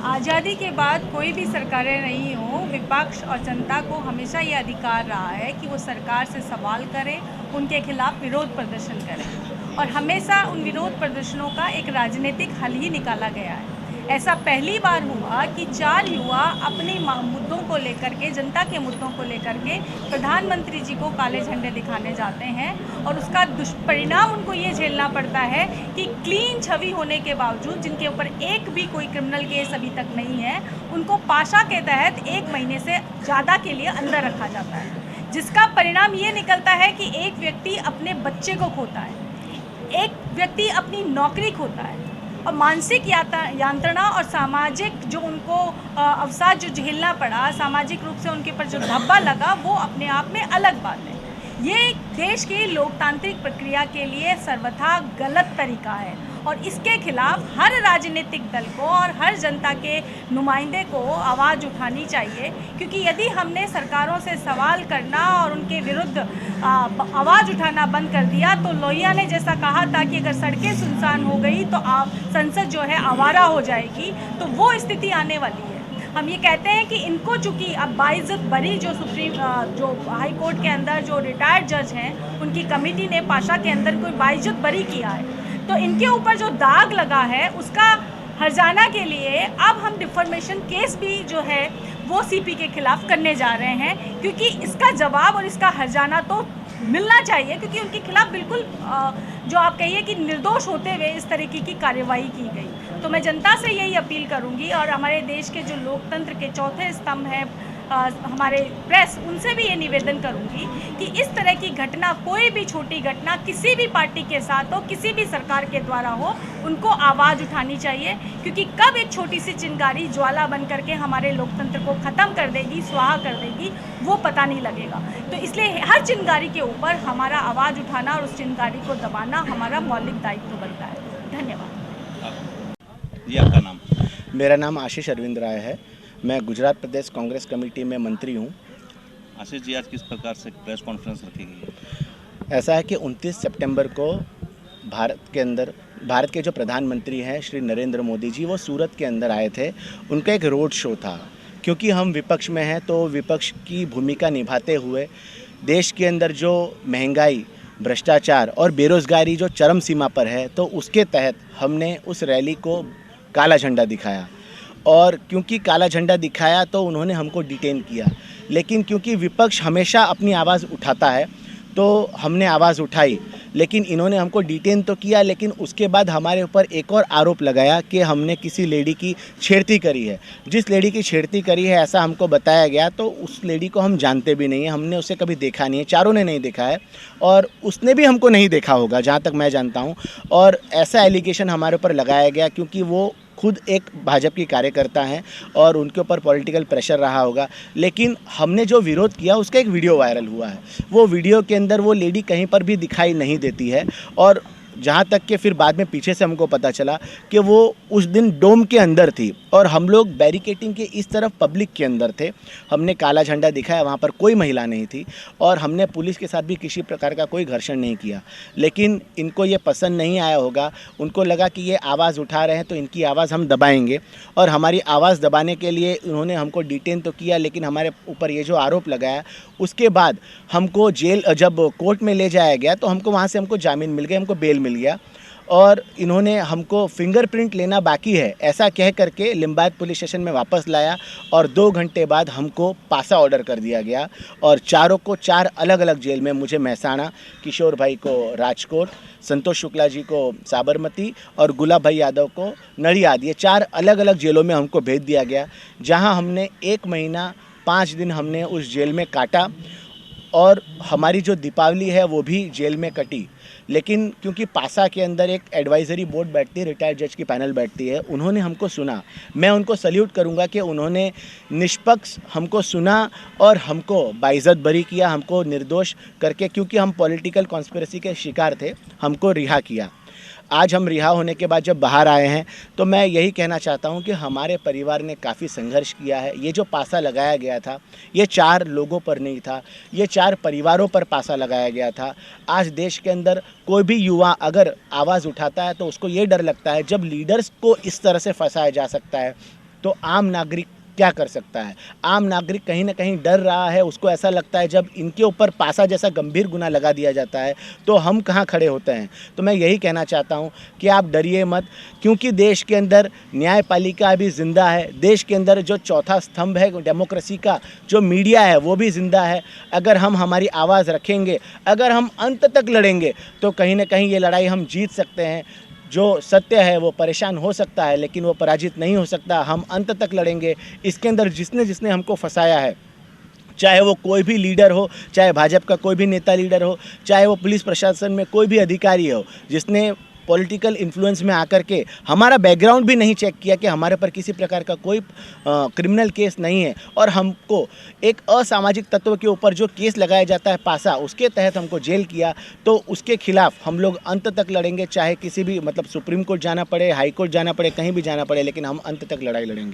आज़ादी के बाद कोई भी सरकारें नहीं हो, विपक्ष और जनता को हमेशा ये अधिकार रहा है कि वो सरकार से सवाल करें, उनके खिलाफ विरोध प्रदर्शन करें और हमेशा उन विरोध प्रदर्शनों का एक राजनीतिक हल ही निकाला गया है। ऐसा पहली बार हुआ कि 4 युवा अपने मुद्दों को लेकर के, जनता के मुद्दों को लेकर के प्रधानमंत्री जी को काले झंडे दिखाने जाते हैं और उसका दुष्परिणाम उनको ये झेलना पड़ता है कि क्लीन छवि होने के बावजूद, जिनके ऊपर एक भी कोई क्रिमिनल केस अभी तक नहीं है, उनको पाशा के तहत 1 महीने से ज़्यादा के लिए अंदर रखा जाता है, जिसका परिणाम ये निकलता है कि एक व्यक्ति अपने बच्चे को खोता है, एक व्यक्ति अपनी नौकरी खोता है और मानसिक यातना और सामाजिक जो उनको अवसाद जो झेलना पड़ा, सामाजिक रूप से उनके ऊपर जो धब्बा लगा, वो अपने आप में अलग बात है। ये देश की लोकतांत्रिक प्रक्रिया के लिए सर्वथा गलत तरीका है और इसके खिलाफ हर राजनीतिक दल को और हर जनता के नुमाइंदे को आवाज़ उठानी चाहिए, क्योंकि यदि हमने सरकारों से सवाल करना और उनके विरुद्ध आवाज़ उठाना बंद कर दिया तो लोहिया ने जैसा कहा था कि अगर सड़कें सुनसान हो गई तो संसद जो है आवारा हो जाएगी, तो वो स्थिति आने वाली है। हम ये कहते हैं कि इनको चूँकि अब बाइज्जत बरी जो हाई कोर्ट के अंदर जो रिटायर्ड जज हैं, उनकी कमेटी ने पाशा के अंदर कोई बाइज्जत बरी किया है, तो इनके ऊपर जो दाग लगा है उसका हर्जाना के लिए अब हम डिफॉर्मेशन केस भी जो है वो सीपी के खिलाफ करने जा रहे हैं, क्योंकि इसका जवाब और इसका हर्जाना तो मिलना चाहिए, क्योंकि उनके खिलाफ बिल्कुल जो आप कहिए कि निर्दोष होते हुए इस तरीके की कार्रवाई की गई। तो मैं जनता से यही अपील करूंगी और हमारे देश के जो लोकतंत्र के चौथे स्तंभ हैं हमारे प्रेस, उनसे भी ये निवेदन करूंगी कि इस तरह की घटना, कोई भी छोटी घटना किसी भी पार्टी के साथ हो, किसी भी सरकार के द्वारा हो, उनको आवाज़ उठानी चाहिए, क्योंकि कब एक छोटी सी चिंगारी ज्वाला बन करके हमारे लोकतंत्र को ख़त्म कर देगी, स्वाहा कर देगी, वो पता नहीं लगेगा। तो इसलिए हर चिंगारी के ऊपर हमारा आवाज़ उठाना और उस चिंगारी को दबाना हमारा मौलिक दायित्व बनता है। धन्यवाद। जी, आपका नाम? मेरा नाम आशीष अरविंद राय है। मैं गुजरात प्रदेश कांग्रेस कमेटी में मंत्री हूँ। आशीष जी, आज किस प्रकार से प्रेस कॉन्फ्रेंस रखी गई है? ऐसा है कि 29 सितंबर को भारत के जो प्रधानमंत्री हैं श्री नरेंद्र मोदी जी, वो सूरत के अंदर आए थे। उनका एक रोड शो था। क्योंकि हम विपक्ष में हैं तो विपक्ष की भूमिका निभाते हुए देश के अंदर जो महंगाई, भ्रष्टाचार और बेरोज़गारी जो चरम सीमा पर है, तो उसके तहत हमने उस रैली को काला झंडा दिखाया। और क्योंकि काला झंडा दिखाया तो उन्होंने हमको डिटेन किया, लेकिन क्योंकि विपक्ष हमेशा अपनी आवाज़ उठाता है तो हमने आवाज़ उठाई, लेकिन इन्होंने हमको डिटेन तो किया, लेकिन उसके बाद हमारे ऊपर एक और आरोप लगाया कि हमने किसी लेडी की छेड़ती करी है। जिस लेडी की छेड़ती करी है ऐसा हमको बताया गया, तो उस लेडी को हम जानते भी नहीं हैं, हमने उसे कभी देखा नहीं है, चारों ने नहीं देखा है और उसने भी हमको नहीं देखा होगा जहाँ तक मैं जानता हूँ। और ऐसा एलिगेशन हमारे ऊपर लगाया गया क्योंकि वो खुद एक भाजपा की कार्यकर्ता हैं और उनके ऊपर पॉलिटिकल प्रेशर रहा होगा। लेकिन हमने जो विरोध किया उसका एक वीडियो वायरल हुआ है। वो वीडियो के अंदर वो लेडी कहीं पर भी दिखाई नहीं देती है और जहाँ तक कि फिर बाद में पीछे से हमको पता चला कि वो उस दिन डोम के अंदर थी और हम लोग बैरिकेटिंग के इस तरफ पब्लिक के अंदर थे। हमने काला झंडा दिखाया, वहाँ पर कोई महिला नहीं थी और हमने पुलिस के साथ भी किसी प्रकार का कोई घर्षण नहीं किया। लेकिन इनको ये पसंद नहीं आया होगा, उनको लगा कि ये आवाज़ उठा रहे हैं तो इनकी आवाज़ हम दबाएंगे और हमारी आवाज़ दबाने के लिए उन्होंने हमको डिटेन तो किया, लेकिन हमारे ऊपर ये जो आरोप लगाया उसके बाद हमको जब कोर्ट में ले जाया गया तो वहाँ से हमको जामीन मिल गया, हमको बेल मिल गया और इन्होंने हमको फिंगरप्रिंट लेना बाकी है ऐसा कह करके लिंबायत पुलिस स्टेशन में वापस लाया और 2 घंटे बाद हमको पासा ऑर्डर कर दिया गया और चारों को 4 अलग अलग जेल में, मुझे महसाना, किशोर भाई को राजकोट, संतोष शुक्ला जी को साबरमती और गुलाब भाई यादव को नडियाद, ये 4 अलग अलग जेलों में हमको भेज दिया गया, जहां हमने 1 महीना 5 दिन हमने उस जेल में काटा और हमारी जो दीपावली है वो भी जेल में कटी। लेकिन क्योंकि पासा के अंदर एक एडवाइज़री बोर्ड बैठती है, रिटायर्ड जज की पैनल बैठती है, उन्होंने हमको सुना। मैं उनको सल्यूट करूंगा कि उन्होंने निष्पक्ष हमको सुना और हमको बाइज्जत बरी किया, हमको निर्दोष करके, क्योंकि हम पॉलिटिकल कॉन्स्पिरेसी के शिकार थे, हमको रिहा किया। आज हम रिहा होने के बाद जब बाहर आए हैं तो मैं यही कहना चाहता हूं कि हमारे परिवार ने काफ़ी संघर्ष किया है। ये जो पासा लगाया गया था ये 4 लोगों पर नहीं था, ये 4 परिवारों पर पासा लगाया गया था। आज देश के अंदर कोई भी युवा अगर आवाज़ उठाता है तो उसको ये डर लगता है, जब लीडर्स को इस तरह से फंसाया जा सकता है तो आम नागरिक क्या कर सकता है? आम नागरिक कहीं ना कहीं डर रहा है, उसको ऐसा लगता है जब इनके ऊपर पासा जैसा गंभीर गुनाह लगा दिया जाता है तो हम कहाँ खड़े होते हैं। तो मैं यही कहना चाहता हूँ कि आप डरिए मत, क्योंकि देश के अंदर न्यायपालिका अभी ज़िंदा है। देश के अंदर जो चौथा स्तंभ है डेमोक्रेसी का, जो मीडिया है, वो भी ज़िंदा है। अगर हम हमारी आवाज़ रखेंगे, अगर हम अंत तक लड़ेंगे तो कहीं ना कहीं ये लड़ाई हम जीत सकते हैं। जो सत्य है वो परेशान हो सकता है लेकिन वो पराजित नहीं हो सकता। हम अंत तक लड़ेंगे। इसके अंदर जिसने जिसने हमको फंसाया है, चाहे वो कोई भी लीडर हो, चाहे भाजपा का कोई भी नेता लीडर हो, चाहे वो पुलिस प्रशासन में कोई भी अधिकारी हो, जिसने पॉलिटिकल इन्फ्लुएंस में आकर के हमारा बैकग्राउंड भी नहीं चेक किया कि हमारे पर किसी प्रकार का कोई क्रिमिनल केस नहीं है और हमको एक असामाजिक तत्व के ऊपर जो केस लगाया जाता है पासा, उसके तहत हमको जेल किया, तो उसके खिलाफ हम लोग अंत तक लड़ेंगे। चाहे किसी भी सुप्रीम कोर्ट जाना पड़े, हाई कोर्ट जाना पड़े, कहीं भी जाना पड़े, लेकिन हम अंत तक लड़ाई लड़ेंगे।